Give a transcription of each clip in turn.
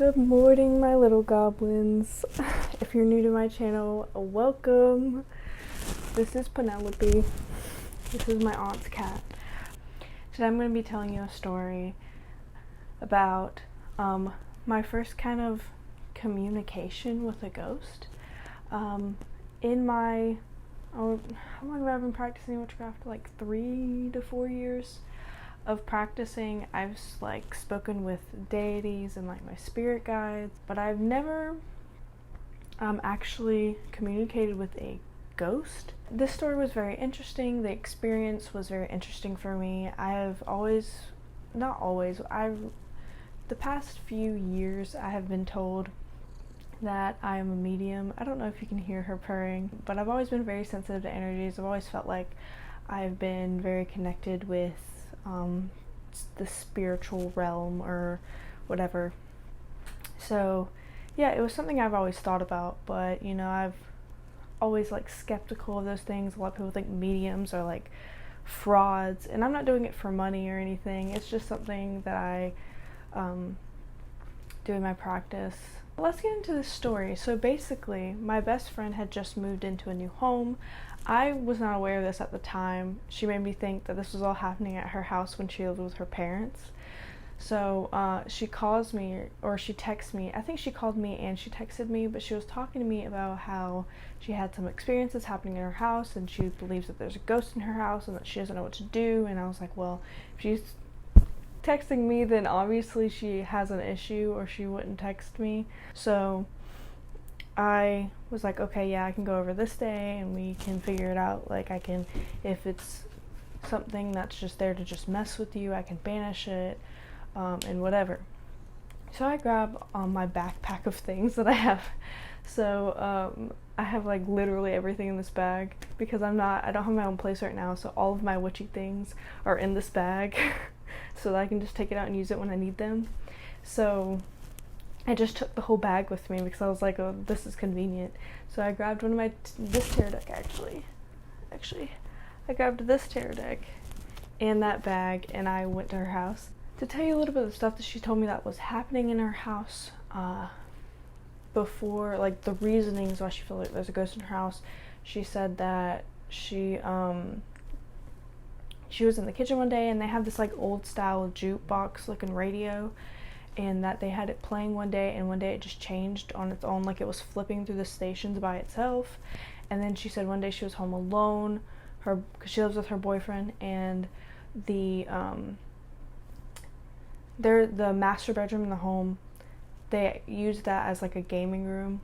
Good morning, my little goblins. If you're new to my channel, welcome. This is Penelope. This is my aunt's cat. Today I'm going to be telling you a story about my first kind of communication with a ghost. In my, how long have I been practicing witchcraft? Like 3 to 4 years of practicing. I've like spoken with deities and like my spirit guides, but I've never actually communicated with a ghost. This story was very interesting. The experience was very interesting for me. I have always, not always, the past few years I have been told that I am a medium. I don't know if you can hear her purring, but I've always been very sensitive to energies. I've always felt like I've been very connected with the spiritual realm or whatever. So yeah, it was something I've always thought about, but you know, I've always like skeptical of those things. A lot of people think mediums are like frauds, and I'm not doing it for money or anything. It's just something that I do in my practice. Let's get into this story. So basically, my best friend had just moved into a new home. I was not aware of this at the time. She made me think that this was all happening at her house when she lived with her parents. So she calls me, or she texts me. I think she called me and she texted me, but she was talking to me about how she had some experiences happening in her house and she believes that there's a ghost in her house and that she doesn't know what to do. And I was like, well, if she's texting me, then obviously she has an issue or she wouldn't text me. So I was like, okay, yeah, I can go over this day and we can figure it out. Like, I can, if it's something that's just there to just mess with you, I can banish it, and whatever. So I grab my backpack of things that I have. So I have like literally everything in this bag because I don't have my own place right now, so all of my witchy things are in this bag so that I can just take it out and use it when I need them. So I just took the whole bag with me because I was like, oh, this is convenient. So I grabbed one of my, this tarot deck actually, I grabbed this tarot deck and that bag and I went to her house. To tell you a little bit of the stuff that she told me that was happening in her house before, like the reasonings why she felt like there's a ghost in her house, she said that she was in the kitchen one day and they had this like old style jukebox looking radio, and that they had it playing one day and one day it just changed on its own, like it was flipping through the stations by itself. And then she said one day she was home alone, because she lives with her boyfriend, and the master bedroom in the home, they used that as like a gaming room,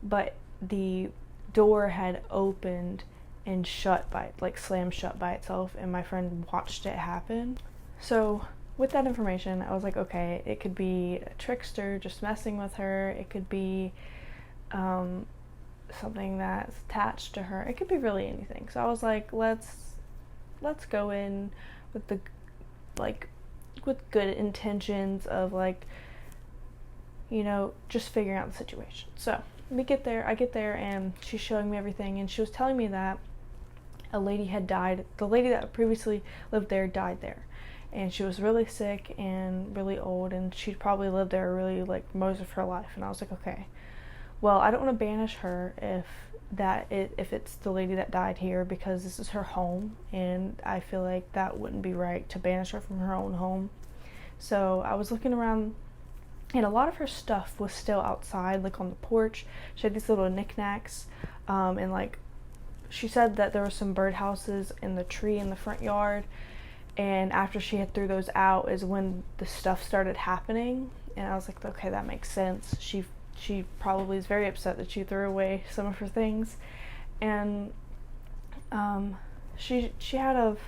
but the door had opened and slammed shut by itself, and my friend watched it happen. So with that information, I was like, okay, it could be a trickster just messing with her. It could be something that's attached to her. It could be really anything. So I was like, let's go in with with good intentions of like, you know, just figuring out the situation. So I get there and she's showing me everything, and she was telling me that a lady had died. The lady that previously lived there died there. And she was really sick and really old, and she'd probably lived there really like most of her life. And I was like, okay, well, I don't want to banish her if it's the lady that died here, because this is her home, and I feel like that wouldn't be right to banish her from her own home. So I was looking around, and a lot of her stuff was still outside, like on the porch. She had these little knickknacks, and like she said that there were some birdhouses in the tree in the front yard. And after she had threw those out is when the stuff started happening. And I was like, okay, that makes sense. She probably is very upset that she threw away some of her things. And she had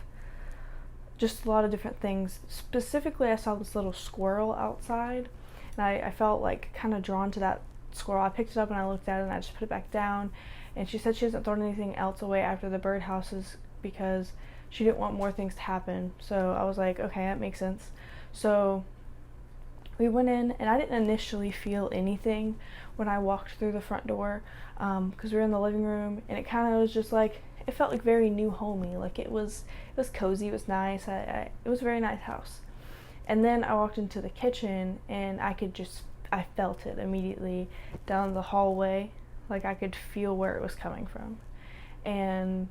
just a lot of different things. Specifically, I saw this little squirrel outside, and I felt like kind of drawn to that squirrel. I picked it up and I looked at it and I just put it back down. And she said she hasn't thrown anything else away after the birdhouses because she didn't want more things to happen. So I was like, okay, that makes sense. So we went in, and I didn't initially feel anything when I walked through the front door, because we were in the living room, and it kind of was just like, it felt like very new homey. Like it was cozy, it was nice. It was a very nice house. And then I walked into the kitchen, and I could just I felt it immediately down the hallway. Like, I could feel where it was coming from. And,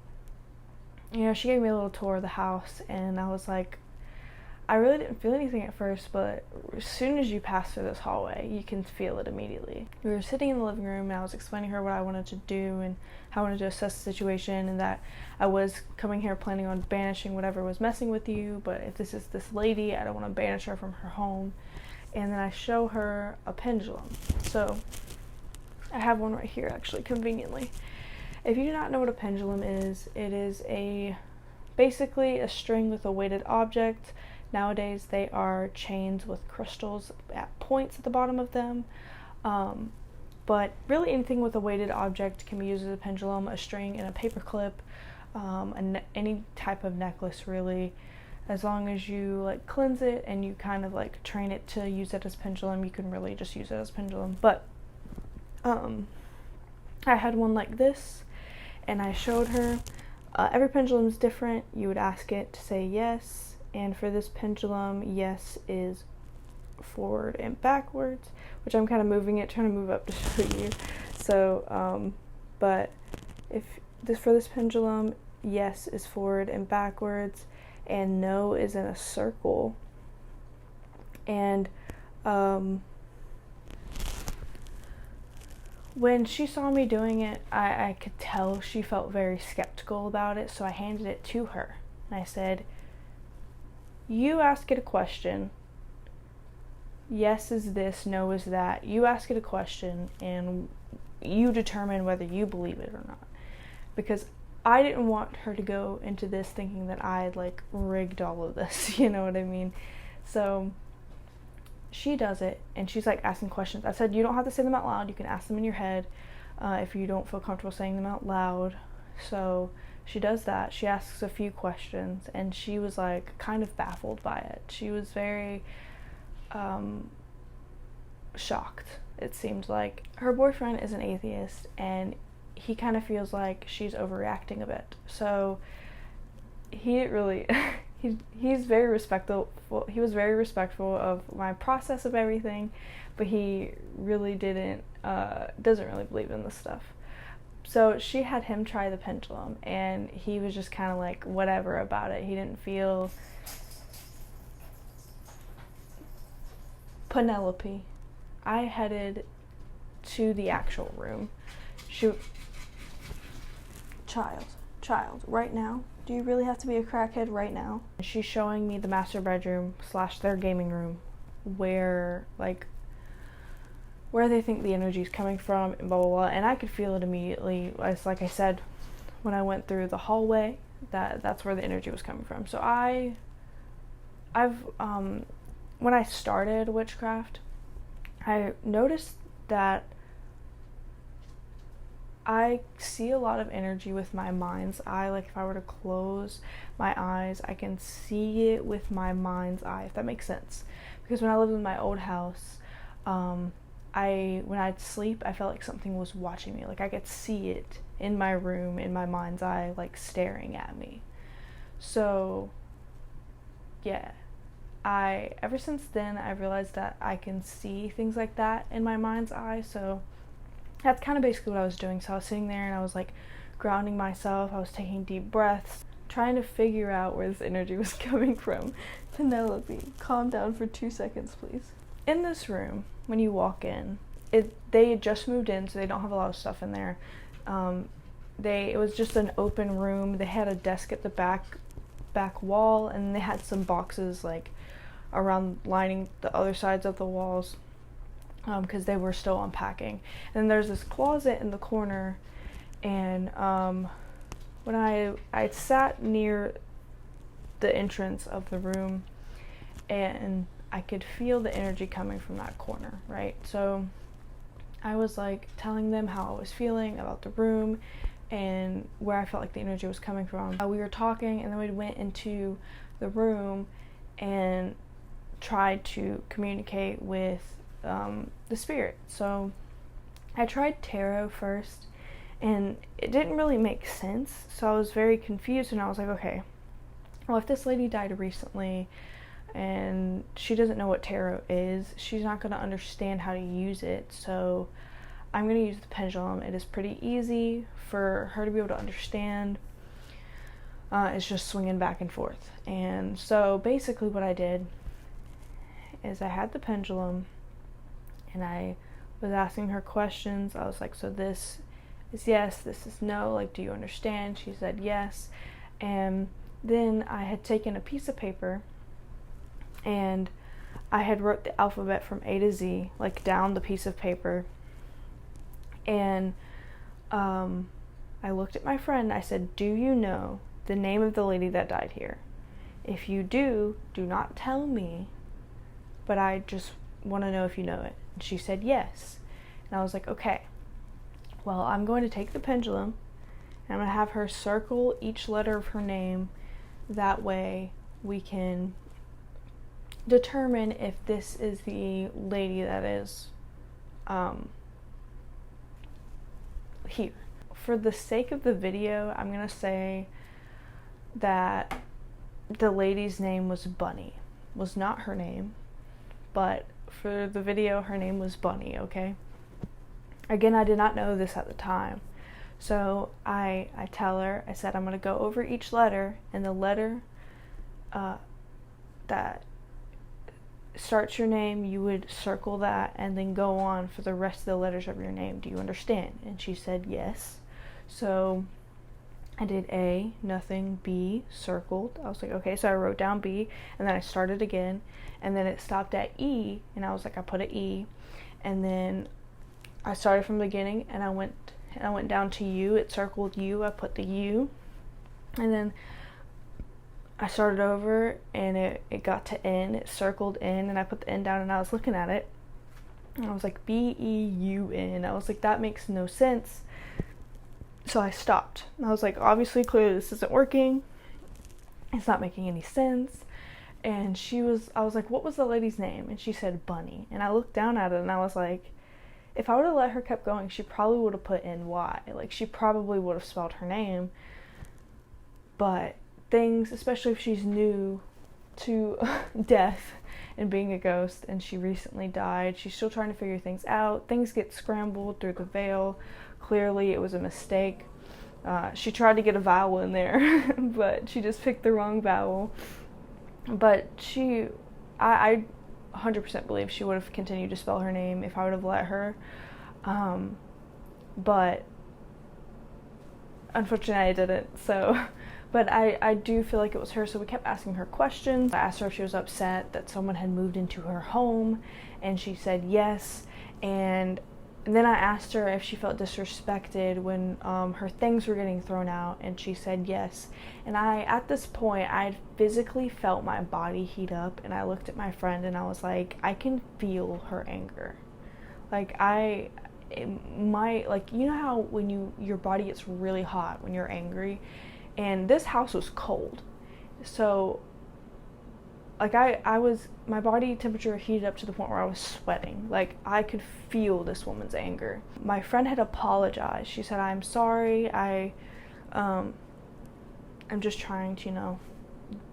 you know, she gave me a little tour of the house, and I was like, I really didn't feel anything at first, but as soon as you pass through this hallway, you can feel it immediately. We were sitting in the living room, and I was explaining to her what I wanted to do and how I wanted to assess the situation, and that I was coming here planning on banishing whatever was messing with you, but if this is this lady, I don't want to banish her from her home. And then I show her a pendulum. So I have one right here, actually, conveniently. If you do not know what a pendulum is, it is basically a string with a weighted object. Nowadays, they are chains with crystals at points at the bottom of them. But really anything with a weighted object can be used as a pendulum, a string and a paper clip, any type of necklace, really. As long as you like cleanse it and you kind of like train it to use it as pendulum, you can really just use it as pendulum. But I had one like this, and I showed her. Every pendulum is different. You would ask it to say yes. And for this pendulum, yes is forward and backwards, which I'm kind of moving it, trying to move up to show you. So, but for this pendulum, yes is forward and backwards, and no is in a circle. And when she saw me doing it, I could tell she felt very skeptical about it, so I handed it to her. And I said, you ask it a question. Yes is this, no is that. You ask it a question, and you determine whether you believe it or not. Because I didn't want her to go into this thinking that I had like rigged all of this, you know what I mean? So she does it, and she's like asking questions. I said, you don't have to say them out loud. You can ask them in your head if you don't feel comfortable saying them out loud. So she does that. She asks a few questions, and she was like kind of baffled by it. She was very shocked. It seemed like her boyfriend is an atheist, and he kind of feels like she's overreacting a bit. So he didn't really he's very respectful. He was very respectful of my process of everything, but he really doesn't really believe in this stuff. So she had him try the pendulum, and he was just kind of like whatever about it. He didn't feel. Penelope, I headed to the actual room. Child, right now? Do you really have to be a crackhead right now? She's showing me the master bedroom / their gaming room, where they think the energy is coming from, and blah blah blah. And I could feel it immediately. It's like I said, when I went through the hallway, that's where the energy was coming from. So when I started witchcraft, I noticed that I see a lot of energy with my mind's eye. Like if I were to close my eyes, I can see it with my mind's eye, if that makes sense. Because when I lived in my old house, when I'd sleep, I felt like something was watching me. Like I could see it in my room, in my mind's eye, like staring at me. So, yeah. Ever since then, I realized that I can see things like that in my mind's eye. So that's kind of basically what I was doing. So I was sitting there and I was like grounding myself. I was taking deep breaths, trying to figure out where this energy was coming from. Penelope, calm down for 2 seconds, please. In this room, when you walk in, they had just moved in, so they don't have a lot of stuff in there. It was just an open room. They had a desk at the back wall, and they had some boxes like around lining the other sides of the walls, because they were still unpacking. And there's this closet in the corner, and when I sat near the entrance of the room, and I could feel the energy coming from that corner, right? So I was like telling them how I was feeling about the room and where I felt like the energy was coming from. We were talking, and then we went into the room and tried to communicate with the spirit. So I tried tarot first, and it didn't really make sense. So I was very confused, and I was like, okay, well, if this lady died recently, and she doesn't know what tarot is. She's not going to understand how to use it, so I'm going to use the pendulum. It is pretty easy for her to be able to understand. It's just swinging back and forth. And so basically what I did is I had the pendulum and I was asking her questions. I was like, so this is yes, this is no, like, do you understand? She said yes. And then I had taken a piece of paper and I had wrote the alphabet from A to Z, like, down the piece of paper. And I looked at my friend. I said, do you know the name of the lady that died here? If you do not tell me, but I just want to know if you know it. And she said yes. And I was like, okay, well, I'm going to take the pendulum and I'm going to have her circle each letter of her name. That way we can determine if this is the lady that is here. For the sake of the video, I'm going to say that the lady's name was Bunny. Was not her name, but for the video, her name was Bunny, okay? Again, I did not know this at the time. So I tell her, I said, I'm going to go over each letter, and the letter that starts your name, you would circle that and then go on for the rest of the letters of your name. Do you understand? And she said yes. So I did A, nothing, B, circled. I was like, okay, so I wrote down B, and then I started again, and then it stopped at E, and I was like, I put an E, and then I started from the beginning, and I went down to U. It circled U. I put the U, and then I started over, and it got to N. It circled N, and I put the N down, and I was looking at it, and I was like, B-E-U-N. I was like, that makes no sense. So I stopped. And I was like, obviously, clearly this isn't working. It's not making any sense. And I was like, what was the lady's name? And she said Bunny. And I looked down at it, and I was like, if I would have let her keep going, she probably would have put N-Y. Like, she probably would have spelled her name. But things, especially if she's new to death and being a ghost, and she recently died, she's still trying to figure things out. Things get scrambled through the veil. Clearly, it was a mistake. She tried to get a vowel in there, but she just picked the wrong vowel. But I 100% believe she would have continued to spell her name if I would have let her. But unfortunately, I didn't. So, but I do feel like it was her. So we kept asking her questions. I asked her if she was upset that someone had moved into her home, and she said yes. And then I asked her if she felt disrespected when her things were getting thrown out, and she said yes. And at this point, I had physically felt my body heat up, and I looked at my friend, and I was like, I can feel her anger. Like, you know how when your body gets really hot when you're angry, and this house was cold. So, like, my body temperature heated up to the point where I was sweating. Like, I could feel this woman's anger. My friend had apologized. She said, I'm sorry, I'm just trying to,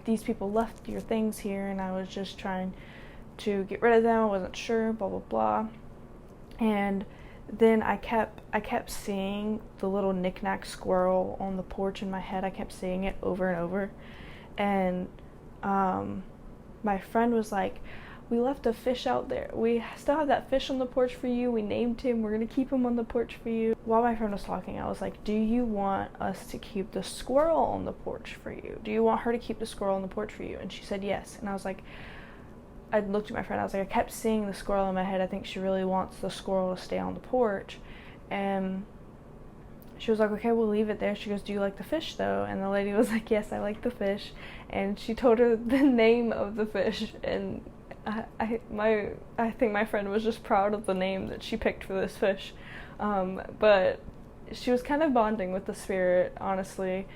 these people left your things here, and I was just trying to get rid of them. I wasn't sure, blah, blah, blah. And then I kept seeing the little knick-knack squirrel on the porch in my head. I kept seeing it over and over. And, my friend was like, we left a fish out there. We still have that fish on the porch for you. We named him. We're going to keep him on the porch for you. While my friend was talking, I was like, do you want us to keep the squirrel on the porch for you? Do you want her to keep the squirrel on the porch for you? And she said yes. And I was like, I looked at my friend. I was like, I kept seeing the squirrel in my head. I think she really wants the squirrel to stay on the porch. And she was like, okay, we'll leave it there. She goes, do you like the fish though? And the lady was like, yes, I like the fish. And she told her the name of the fish, and I think my friend was just proud of the name that she picked for this fish. But she was kind of bonding with the spirit, honestly.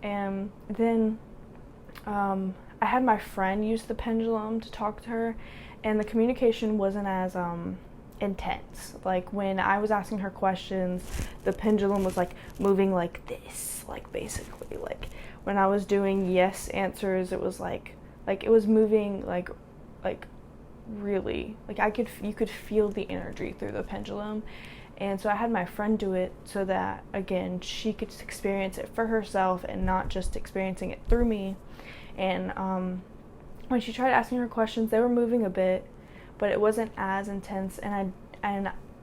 And then I had my friend use the pendulum to talk to her, and the communication wasn't as intense. Like, when I was asking her questions, the pendulum was like moving like this, like basically like when I was doing yes answers, it was like Like, it was moving, like really, like you could feel the energy through the pendulum. And so I had my friend do it so that, again, she could experience it for herself and not just experiencing it through me. And when she tried asking her questions, they were moving a bit, but it wasn't as intense. And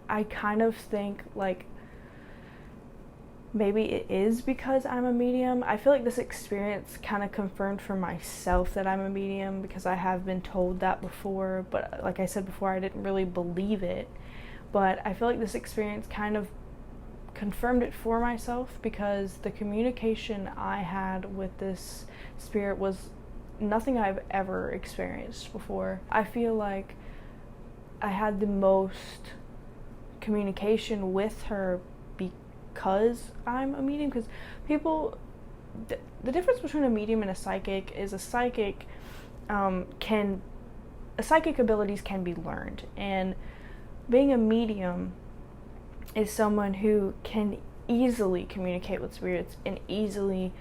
I kind of think, like, maybe it is because I'm a medium. I feel like this experience kind of confirmed for myself that I'm a medium, because I have been told that before, but like I said before, I didn't really believe it. But I feel like this experience kind of confirmed it for myself, because the communication I had with this spirit was nothing I've ever experienced before. I feel like I had the most communication with her because I'm a medium. Because people, the difference between a medium and a psychic is psychic abilities can be learned, and being a medium is someone who can easily communicate with spirits and easily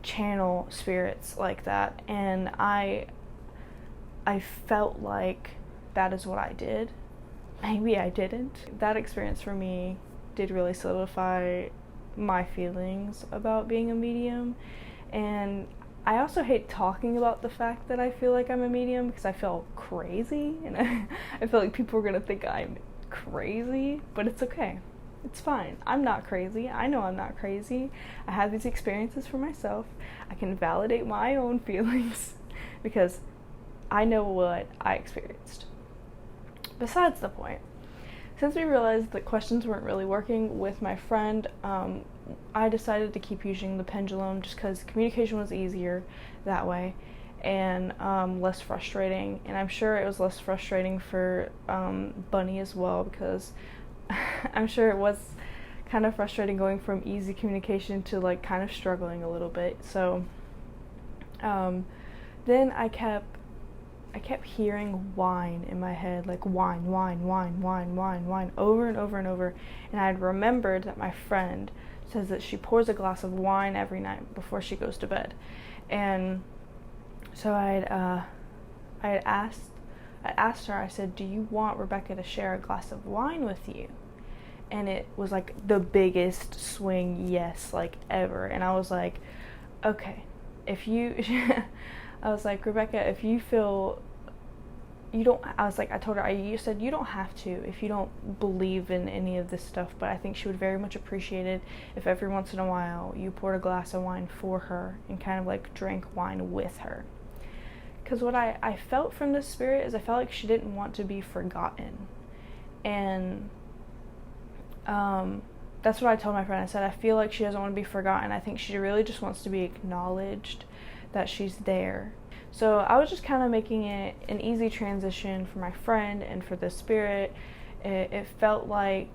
channel spirits like that. And I felt like that is what I did. Maybe I didn't. That experience for me did really solidify my feelings about being a medium. And I also hate talking about the fact that I feel like I'm a medium, because I feel crazy, and I feel like people are going to think I'm crazy, but it's okay. It's fine. I'm not crazy. I know I'm not crazy. I have these experiences for myself. I can validate my own feelings because I know what I experienced. Besides the point, since we realized that questions weren't really working with my friend, I decided to keep using the pendulum just because communication was easier that way and less frustrating. And I'm sure it was less frustrating for Bunny as well, because I'm sure it was kind of frustrating going from easy communication to like kind of struggling a little bit. So then I kept hearing whine in my head, like whine, whine, whine, whine, whine, whine, over and over and over. And I had remembered that my friend says that she pours a glass of wine every night before she goes to bed. And so I had asked her, I said, do you want Rebecca to share a glass of wine with you? And it was like the biggest swing yes, like ever. And I was like, okay, if you, I was like, Rebecca, if you feel, you don't, I was like, I told her, you said you don't have to if you don't believe in any of this stuff, but I think she would very much appreciate it if every once in a while you poured a glass of wine for her and kind of like drank wine with her. Because what I felt from this spirit is I felt like she didn't want to be forgotten. And that's what I told my friend. I said, I feel like she doesn't want to be forgotten. I think she really just wants to be acknowledged that she's there. So I was just kind of making it an easy transition for my friend and for the spirit. It felt like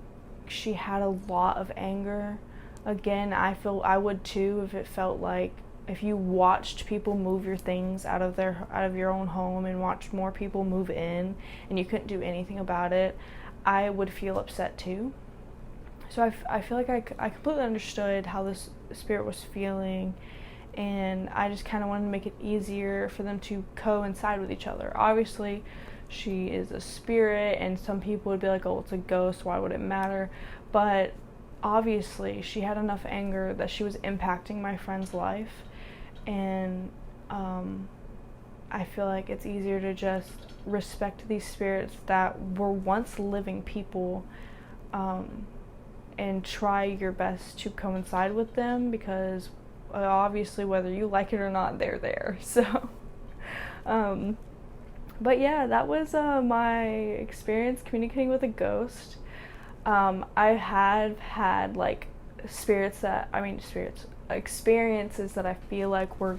she had a lot of anger. Again, I feel I would too if it felt like if you watched people move your things out of your own home and watched more people move in and you couldn't do anything about it, I would feel upset too. So I feel like I completely understood how this spirit was feeling, and I just kind of wanted to make it easier for them to coincide with each other. Obviously, she is a spirit, and some people would be like, oh, it's a ghost, why would it matter? But obviously, she had enough anger that she was impacting my friend's life, and I feel like it's easier to just respect these spirits that were once living people, and try your best to coincide with them, because obviously whether you like it or not, they're there. So but yeah, that was my experience communicating with a ghost. I have had like experiences that I feel like were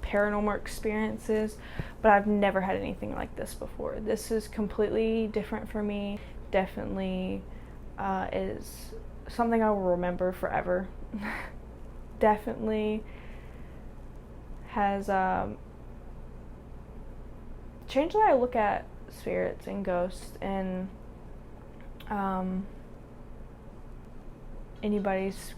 paranormal experiences, but I've never had anything like this before. This is completely different for me. Definitely is something I will remember forever. Definitely has changed the way I look at spirits and ghosts and anybody's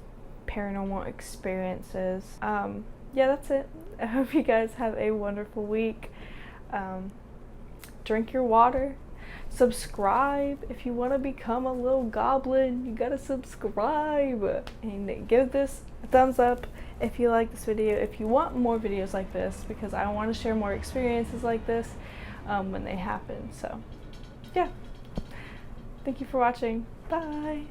paranormal experiences. Yeah, that's it. I hope you guys have a wonderful week. Drink your water. Subscribe. If you want to become a little goblin, you gotta subscribe. And give this a thumbs up if you like this video, if you want more videos like this, because I want to share more experiences like this when they happen. So yeah, thank you for watching. Bye.